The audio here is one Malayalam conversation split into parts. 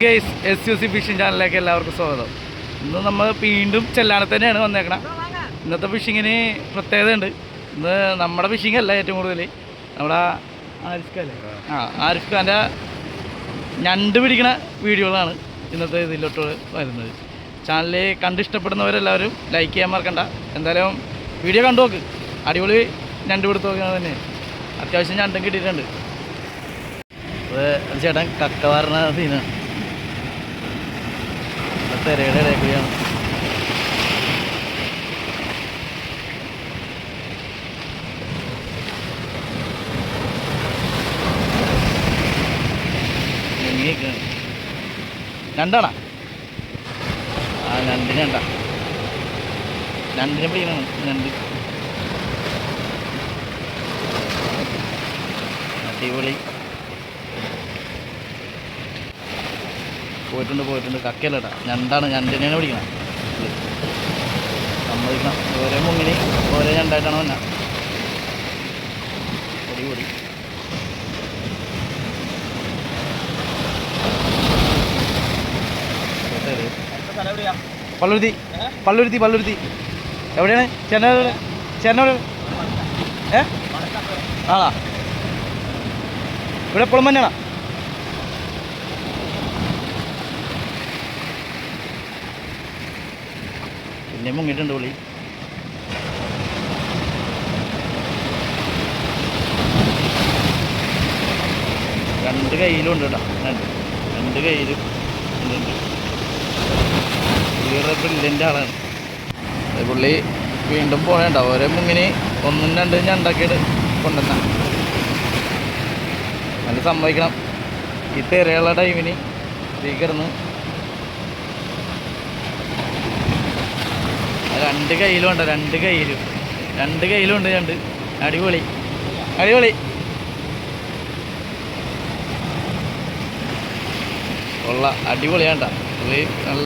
ഗൈസ് SUC ഫിഷിംഗ് ചാനലിലേക്ക് എല്ലാവർക്കും സ്വാഗതം. ഇന്ന് നമ്മൾ വീണ്ടും ചെല്ലാനത്ത് തന്നെയാണ് വന്നേക്കണം. ഇന്നത്തെ ഫിഷിങ്ങിന് പ്രത്യേകത ഉണ്ട്. ഇന്ന് നമ്മുടെ ഫിഷിംഗ് അല്ല ഏറ്റവും കൂടുതൽ നമ്മുടെ ആരിഫ് ഖാൻ്റെ ഞണ്ട് പിടിക്കുന്ന വീഡിയോകളാണ് ഇന്നത്തെ ഇതിലോട്ട് വരുന്നത്. ചാനൽ കണ്ടിഷ്ടപ്പെടുന്നവരെല്ലാവരും ലൈക്ക് ചെയ്യാൻ മറക്കണ്ട. എന്തായാലും വീഡിയോ കണ്ടു നോക്ക്. അടിപൊളി ഞണ്ട് പിടുത്ത് നോക്കുന്നത് തന്നെ. അത്യാവശ്യം ഞണ്ടും കിട്ടിയിട്ടുണ്ട്. അത് ചേട്ടൻ കക്ക പറഞ്ഞ സീനാണ്. തിരയുടെ ഇടയ്ക്കുകയാണ്. ഞണ്ടാണോ? ആ ഞണ്ടിന് ഞണ്ട. ഞണ്ടിനെ പിടിക്കണം. ഞണ്ട് അടിപൊളി. പോയിട്ടുണ്ട് കക്കയല്ലട്ടാ, ഞണ്ടാണ്. ഞണ്ടിനെയാണ് പിടിക്കണം. സമ്മതിക്കണം. ഓരോ മുങ്ങിന് ഓരോ ഞണ്ടായിട്ടാണ് വന്ന. പൊടി പള്ളുരുത്തി എവിടെയാണ്? ചേട്ടനെവിടെ? ആണോ? ഇവിടെ എപ്പോഴും തന്നെയാണോ? പിന്നെ മുങ്ങിയിട്ടുണ്ട് പുള്ളി. രണ്ട് കയ്യിലും ഉണ്ട് കേട്ടോ. രണ്ട് കയ്യിലും ഉണ്ട്. പുള്ളിയുടെ ബ്രില്യൻ്റ് ആളാണ് പുള്ളി. വീണ്ടും പോകേണ്ട ഓരോ മുങ്ങിന് ഒന്നും രണ്ടും ഞണ്ടാക്കിയിട്ട് കൊണ്ടുവന്ന. നല്ല സമ്മതിക്കണം. ഈ തിരയുള്ള ടൈമിന് തീ കിടന്ന് രണ്ട് കയ്യിലും ഉണ്ട്. രണ്ട് കയ്യിലും ഉണ്ട് ഞണ്ട്. അടിപൊളി ഉള്ള അടിപൊളിയാണ്ട പുള്ളി. നല്ല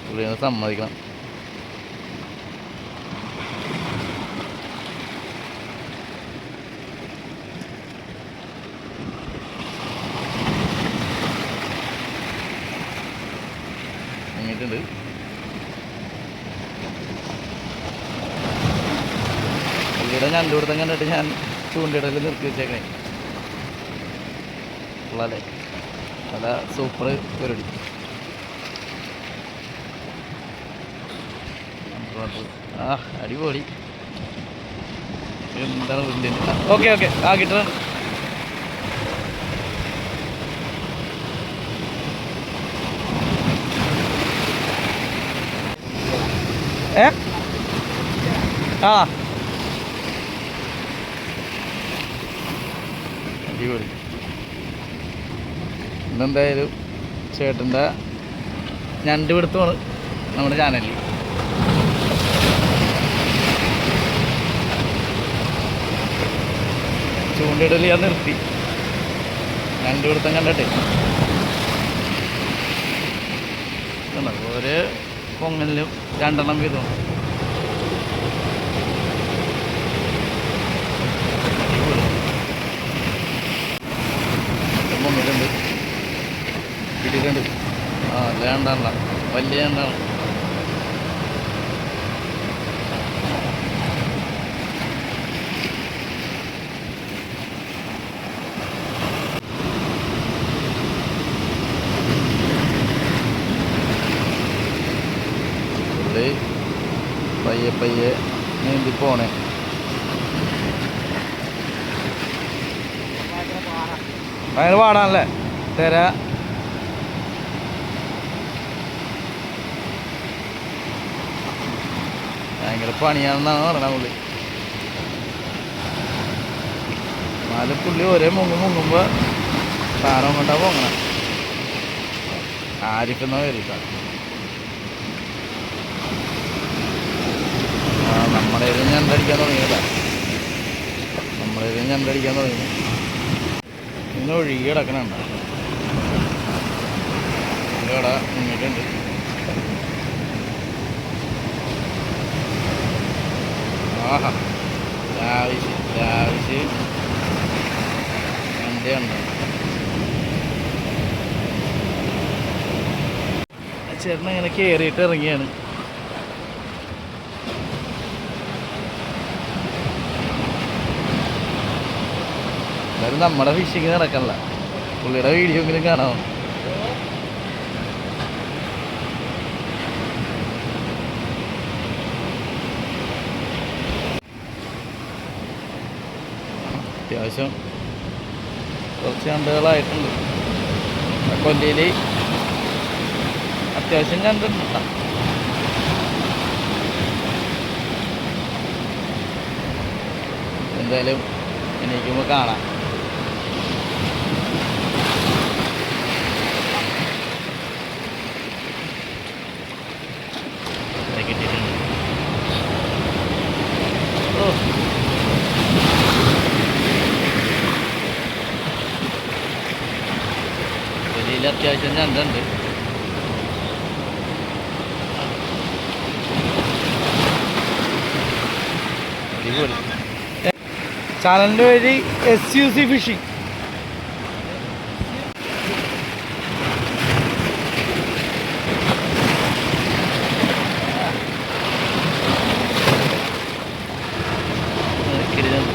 പുള്ളി സമ്മതിക്കണം. ഇങ്ങിട്ടുണ്ട്. പുള്ളിയുടെ ഞണ്ടുപിടുത്തം കണ്ടിട്ട് ഞാൻ ചൂണ്ടിടൽ നിർത്തി വെച്ചേക്കണേ. ഉള്ളല്ലേ നല്ല സൂപ്പർ പരിപാടി. അടിപൊളി. എന്താണ് വലിയ. ഓക്കെ ആ കിട്ടുന്നുണ്ട്. അടിപൊളി. ഇന്നെന്തായാലും ചേട്ടൻ്റെ ഞണ്ട് പിടുത്തമാണ് നമ്മുടെ ചാനലിൽ. ചൂണ്ടിടൽ ഞാൻ നിർത്തി. ഞണ്ട് പിടുത്തം കണ്ടിട്ടെ ഓരോ പൊങ്ങലിലും രണ്ടെണ്ണം വീതമാണ്. മുങ്ങിട്ടുണ്ട്. കിട്ടിയിട്ടുണ്ട്. രണ്ടാണല്ല, വലിയ രണ്ടാണ്. പയ്യെ നീന്തി പോണേ. ഭയങ്കര പാടാണല്ലേ തിര. ഭയങ്കര പണിയാണെന്നാണ് പറയണത് പുള്ളി. നാല് പുള്ളി ഒരേ മുങ്ങുമ്പോൾ സാധനം കൊണ്ടാ പോങ്ങണം. ആരിഫെന്ന പേരിട്ടാ. നമ്മുടെ ഇതിൽ ഞണ്ടടിക്കാൻ തുടങ്ങിയതാ. ഇന്ന് ഒഴുകി കിടക്കണുണ്ട്. ഇവിടെ മുങ്ങിയിട്ടുണ്ട്. ആഹാ ലാവിശ് ഉണ്ട്. ചേട്ടൻ ഇങ്ങനെ കയറിയിട്ട് ഇറങ്ങിയാണ്. എന്തായാലും നമ്മുടെ ഫിഷിങ് നടക്കണില്ല, പുള്ളിയുടെ വീഡിയോ എങ്കിലും കാണാം. അത്യാവശ്യം കുറച്ച് ഞണ്ടുകളായിട്ടുണ്ട്. കൊല്ലിയിൽ അത്യാവശ്യം ഞണ്ടുണ്ട് കേട്ടോ. എന്തായാലും എണീക്കുമ്പോൾ കാണാം. കിട്ടിയിട്ടുണ്ട്. ഓ വലിയ അത്യാവശ്യം ഞണ്ടുണ്ട്. അടിപൊളി. ചാനലിൻ്റെ പേര് SUC ഫിഷിംഗ്.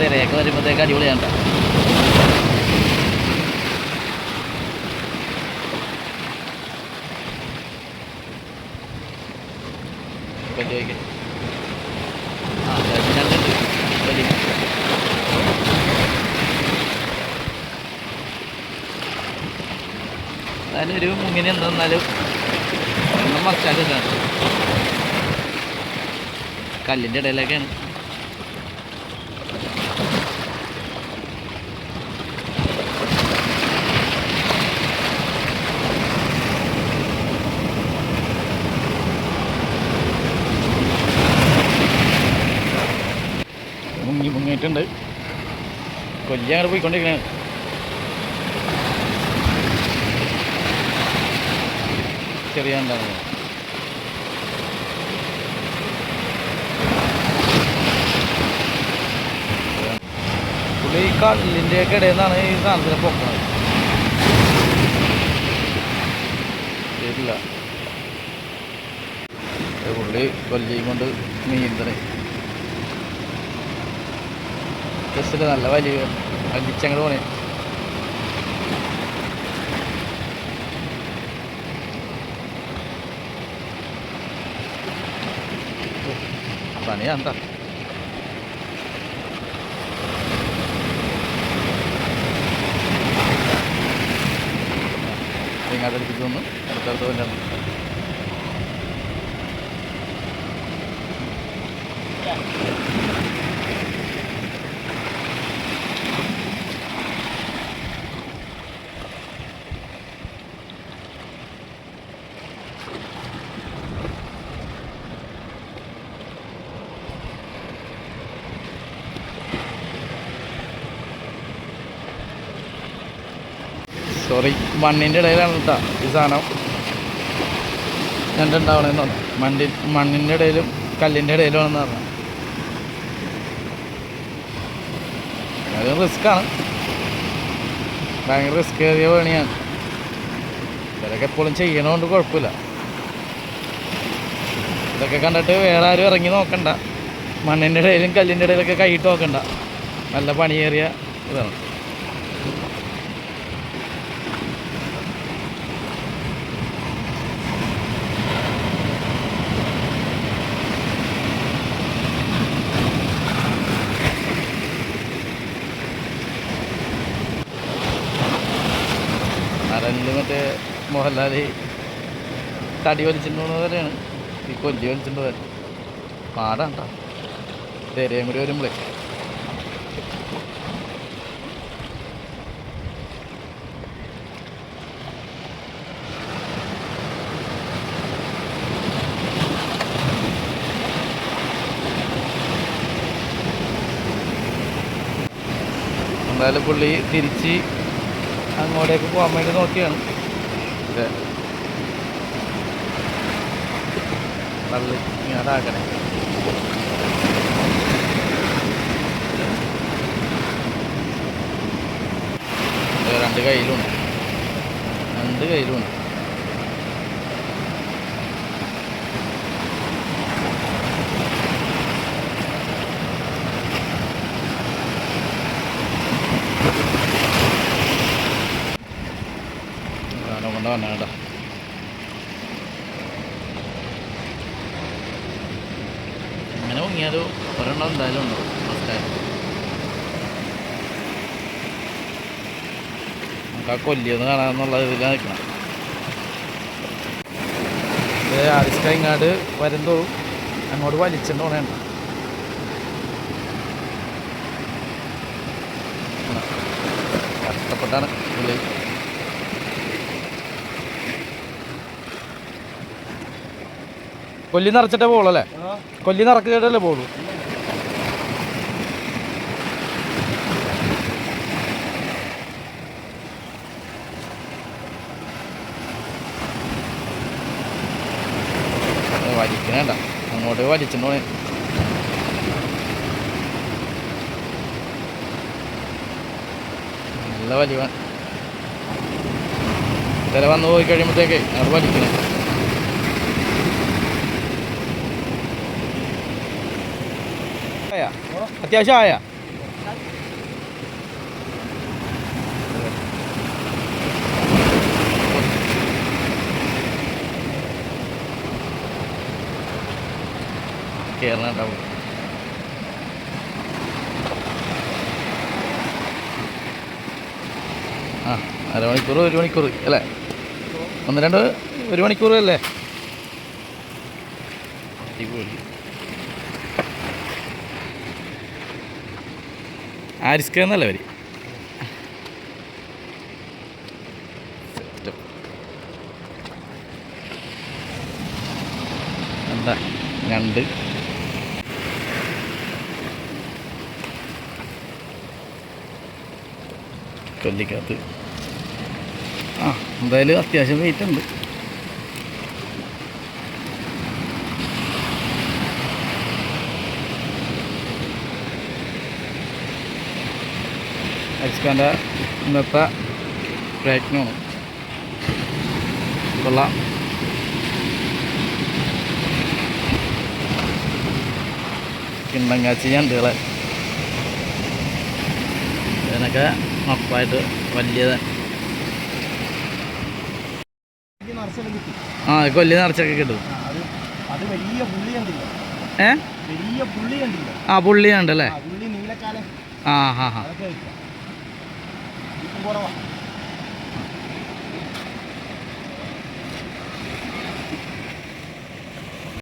തിരയൊക്കെ വരുമ്പോഴത്തേക്ക് അടിപൊളിയാണ്. അതിനൊരു മുങ്ങിന് എന്തെന്നാലും ഒന്നും മറച്ചാക്കാണ്. കല്ലിൻ്റെ ഇടയിലൊക്കെയാണ്. മുങ്ങിയിട്ടുണ്ട്. കൊല്ലി അങ്ങനെ പോയിക്കൊണ്ടിരിക്കുകയാണ്. ചെറിയ എന്താണ് പുള്ളി ഈ കല്ലിൻ്റെ ഒക്കെ ഇടയിൽ നിന്നാണ് ഈ സാധനത്തിനെ പൊക്കുന്നത്. ശരിയില്ല, പുള്ളി കൊല്ലിയും കൊണ്ട് നീന്തണേ. ജസ്റ്റ് നല്ല വലിയ വലിച്ചങ്ങോട്ട് പോണേ. പണിയാണ്ടാ. ഇങ്ങോട്ടടിപ്പിച്ച് വന്നു അടുത്തടുത്ത് കൊണ്ടാണ്. സോറി, മണ്ണിൻ്റെ ഇടയിലാണ് കേട്ടോ ഈ സാധനം ഞണ്ടുണ്ടാവണമെന്ന് പറഞ്ഞു. മണ്ണിൻ്റെ ഇടയിലും കല്ലിൻ്റെ ഇടയിലുമാണെന്ന് പറഞ്ഞു. അത് റിസ്ക്കാണ്, ഭയങ്കര റിസ്ക് ഏറിയ പണിയാണ്. ഇവരൊക്കെ എപ്പോഴും ചെയ്യണതുകൊണ്ട് കുഴപ്പമില്ല. ഇതൊക്കെ കണ്ടിട്ട് വേറെ ആരും ഇറങ്ങി നോക്കണ്ട. മണ്ണിൻ്റെ ഇടയിലും കല്ലിൻ്റെ ഇടയിലൊക്കെ കൈയിട്ട് നോക്കണ്ട. നല്ല പണിയേറിയ ഇതാണ്. അരല് മറ്റേ മോഹൻലാൽ തടി വലിച്ചിട്ടുണ്ടെന്ന് പോലെയാണ് ഈ കൊല്ലി വലിച്ചിട്ട് പോലെ. പാടാണ്ട തിരയും കൂടി വരുമ്പോഴേ. എന്തായാലും പുള്ളി തിരിച്ച് അങ്ങോട്ടേക്ക് പോകാൻ വേണ്ടി നോക്കിയാണ്. തള്ളി ഇങ്ങോട്ടാക്കണേ. രണ്ട് കയ്യിലുണ്ട്. സാധനം കൊണ്ട് വന്ന കേട്ടോ. ഇങ്ങനെ മുങ്ങിയാലും ഒരെണ്ണം എന്തായാലും ഉണ്ടോ ഫസ്റ്റായിട്ട്. നമുക്ക് ആ കൊല്ലിയൊന്ന് കാണാമെന്നുള്ള ഇതിലാണ് നിൽക്കണം. ഇത് ആരിസ്ക ഇങ്ങോട്ട് വരുന്നതും അങ്ങോട്ട് വലിച്ചിട്ട് പോണേണ്ട. കഷ്ടപ്പെട്ടാണ് പുള്ളി. കൊല്ലി നിറച്ചിട്ടേ പോകുള്ളൂ അല്ലേ? കൊല്ലി നിറക്കിട്ടല്ലേ പോകുള്ളൂ. വലിക്കണേണ്ട, അങ്ങോട്ട് വലിച്ചിട്ടോ. നല്ല വലിവാൻ ചില വന്ന് പോയി കഴിയുമ്പോഴത്തേക്കേ അത് വലിക്കണേ. അത്യാവശ്യം ആയ കേരളം ഉണ്ടാവും. ആ അരമണിക്കൂർ 1 മണിക്കൂർ അല്ലേ? 1 മണിക്കൂർ അല്ലേ? അടിപൊളി. ആരിസ്ക എന്നല്ലേ വരി. എന്താ ഞണ്ട് കൊല്ലിക്കകത്ത്. ആ എന്തായാലും അത്യാവശ്യം വെയിറ്റ് ഉണ്ട്. ആരിസ്കാൻ്റെ ഇന്നത്തെ പ്രയത്നമാണ്. കൊള്ളാം. കിണ്ണങ്ങാച്ചി ഞണ്ടുകളെ ഇതിനൊക്കെ മപ്പായിട്ട് വലിയത്. ആ കൊല്ലി നിറച്ചൊക്കെ കിട്ടും. ആ പുള്ളി ഉണ്ടല്ലേ? ആ ഹാ ഹാ.